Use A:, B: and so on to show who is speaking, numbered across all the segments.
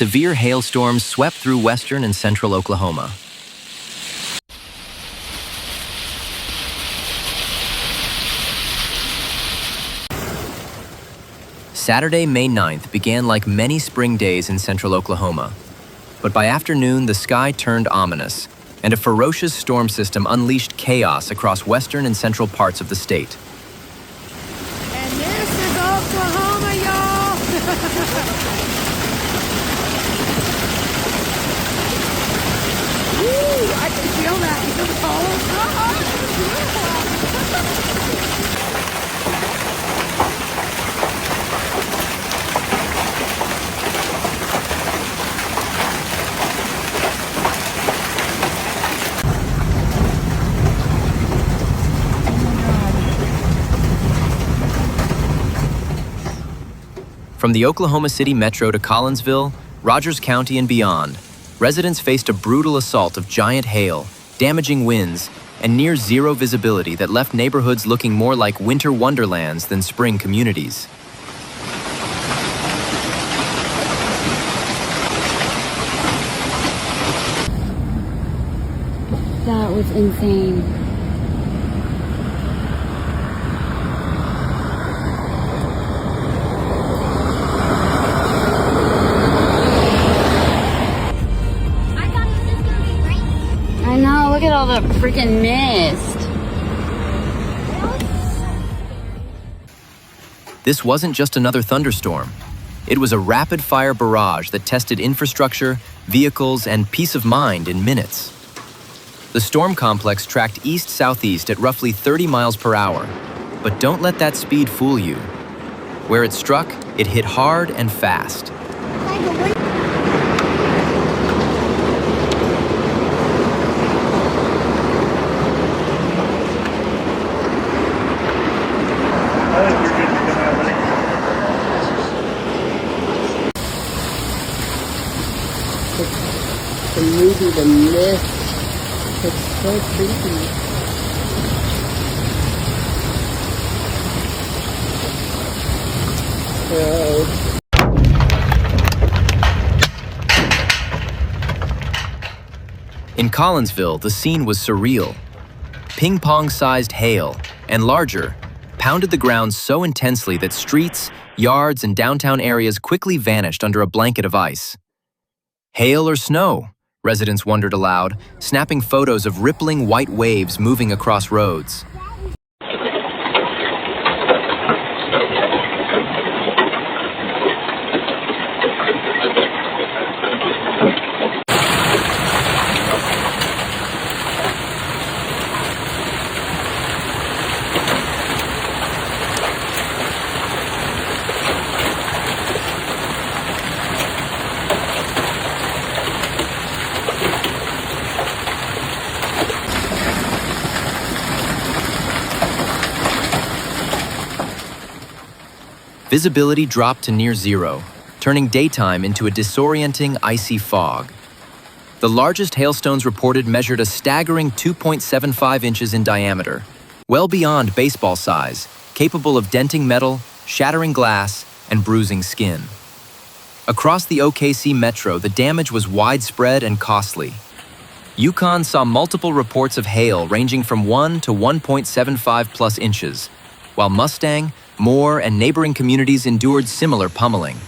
A: severe hailstorms swept through western and central Oklahoma. Saturday, May 9th began like many spring days in central Oklahoma. But by afternoon, the sky turned ominous, and a ferocious storm system unleashed chaos across western and central parts of the state.
B: And this is Oklahoma, y'all! Woo! I can feel that. You feel the cold? It's beautiful.
A: From the Oklahoma City metro to Collinsville, Rogers County and beyond, residents faced a brutal assault of giant hail, damaging winds, and near-zero visibility that left neighborhoods looking more like winter wonderlands than spring communities.
C: That was insane. I know, look at all the freaking mist.
A: This wasn't just another thunderstorm. It was a rapid-fire barrage that tested infrastructure, vehicles, and peace of mind in minutes. The storm complex tracked east-southeast at roughly 30 miles per hour, but don't let that speed fool you. Where it struck, it hit hard and fast.
D: The movie, the mist, it's so creepy.
A: In Collinsville, the scene was surreal. Ping-pong-sized hail, and larger, pounded the ground so intensely that streets, yards, and downtown areas quickly vanished under a blanket of ice. Hail or snow? Residents wondered aloud, snapping photos of rippling white waves moving across roads. Visibility dropped to near zero, turning daytime into a disorienting, icy fog. The largest hailstones reported measured a staggering 2.75 inches in diameter, well beyond baseball size, capable of denting metal, shattering glass, and bruising skin. Across the OKC metro, the damage was widespread and costly. Yukon saw multiple reports of hail ranging from 1 to 1.75 plus inches, while Mustang, Moore, and neighboring communities endured similar pummeling.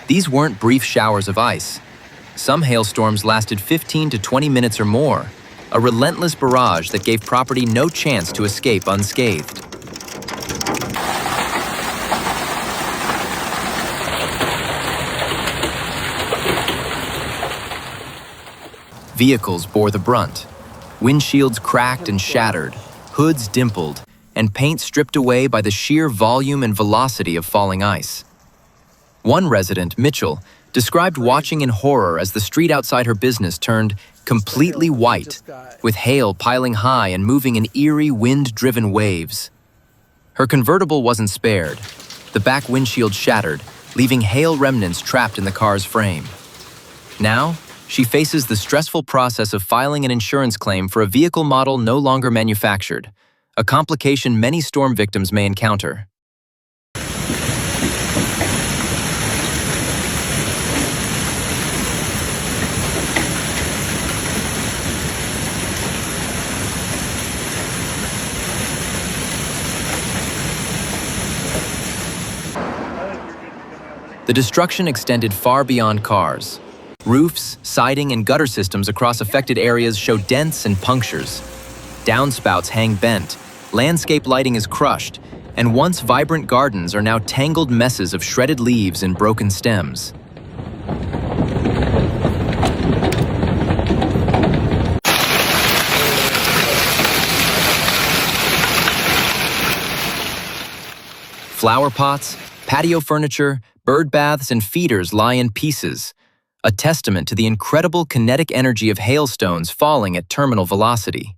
A: These weren't brief showers of ice. Some hailstorms lasted 15 to 20 minutes or more, a relentless barrage that gave property no chance to escape unscathed. Vehicles bore the brunt. Windshields cracked and shattered, hoods dimpled, and paint stripped away by the sheer volume and velocity of falling ice. One resident, Mitchell, described watching in horror as the street outside her business turned completely white, with hail piling high and moving in eerie, wind-driven waves. Her convertible wasn't spared. The back windshield shattered, leaving hail remnants trapped in the car's frame. Now, she faces the stressful process of filing an insurance claim for a vehicle model no longer manufactured, a complication many storm victims may encounter. The destruction extended far beyond cars. Roofs, siding, and gutter systems across affected areas show dents and punctures. Downspouts hang bent, landscape lighting is crushed, and once vibrant gardens are now tangled messes of shredded leaves and broken stems. Flower pots, patio furniture, bird baths, and feeders lie in pieces, a testament to the incredible kinetic energy of hailstones falling at terminal velocity.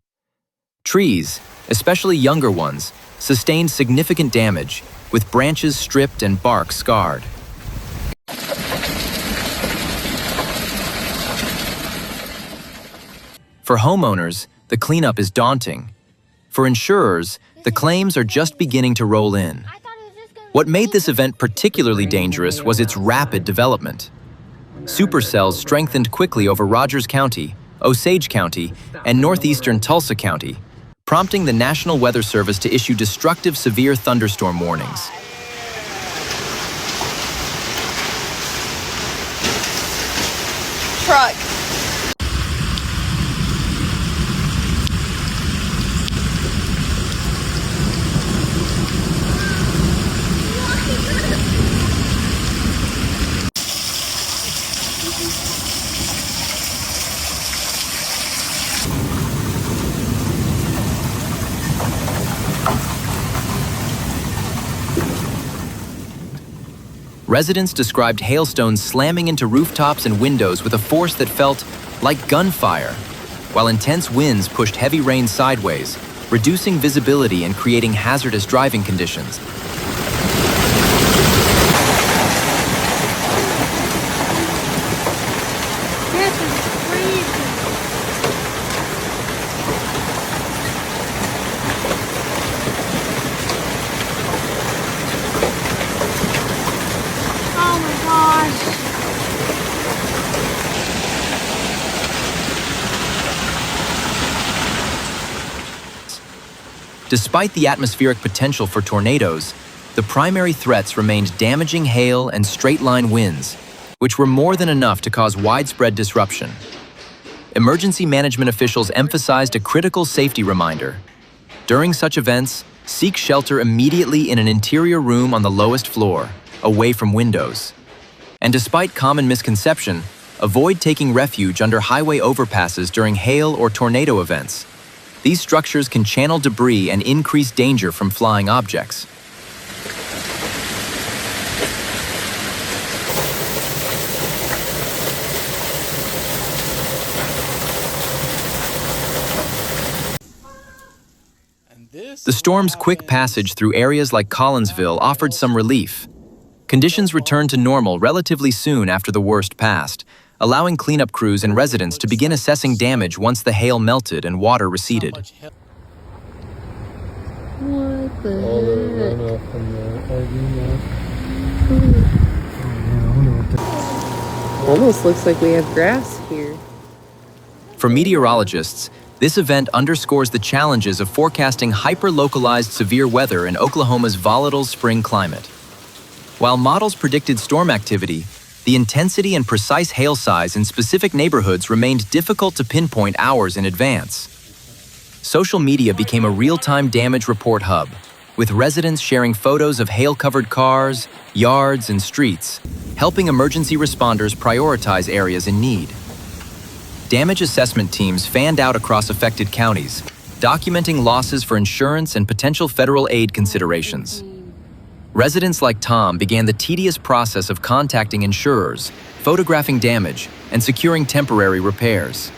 A: Trees, especially younger ones, sustained significant damage, with branches stripped and bark scarred. For homeowners, the cleanup is daunting. For insurers, the claims are just beginning to roll in. What made this event particularly dangerous was its rapid development. Supercells strengthened quickly over Rogers County, Osage County, and northeastern Tulsa County, prompting the National Weather Service to issue destructive severe thunderstorm warnings.
B: Truck.
A: Residents described hailstones slamming into rooftops and windows with a force that felt like gunfire, while intense winds pushed heavy rain sideways, reducing visibility and creating hazardous driving conditions.
C: This is freezing. Oh my gosh.
A: Despite the atmospheric potential for tornadoes, the primary threats remained damaging hail and straight-line winds, which were more than enough to cause widespread disruption. Emergency management officials emphasized a critical safety reminder. During such events, seek shelter immediately in an interior room on the lowest floor, away from windows. And despite common misconception, avoid taking refuge under highway overpasses during hail or tornado events. These structures can channel debris and increase danger from flying objects. The storm's quick passage through areas like Collinsville offered some relief. Conditions returned to normal relatively soon after the worst passed, allowing cleanup crews and residents to begin assessing damage once the hail melted and water receded.
C: What the
D: All the
C: heck?
D: runoff from the RV now. Almost looks like we have grass here.
A: For meteorologists, this event underscores the challenges of forecasting hyper-localized severe weather in Oklahoma's volatile spring climate. While models predicted storm activity, the intensity and precise hail size in specific neighborhoods remained difficult to pinpoint hours in advance. Social media became a real-time damage report hub, with residents sharing photos of hail-covered cars, yards, and streets, helping emergency responders prioritize areas in need. Damage assessment teams fanned out across affected counties, documenting losses for insurance and potential federal aid considerations. Residents like Tom began the tedious process of contacting insurers, photographing damage, and securing temporary repairs.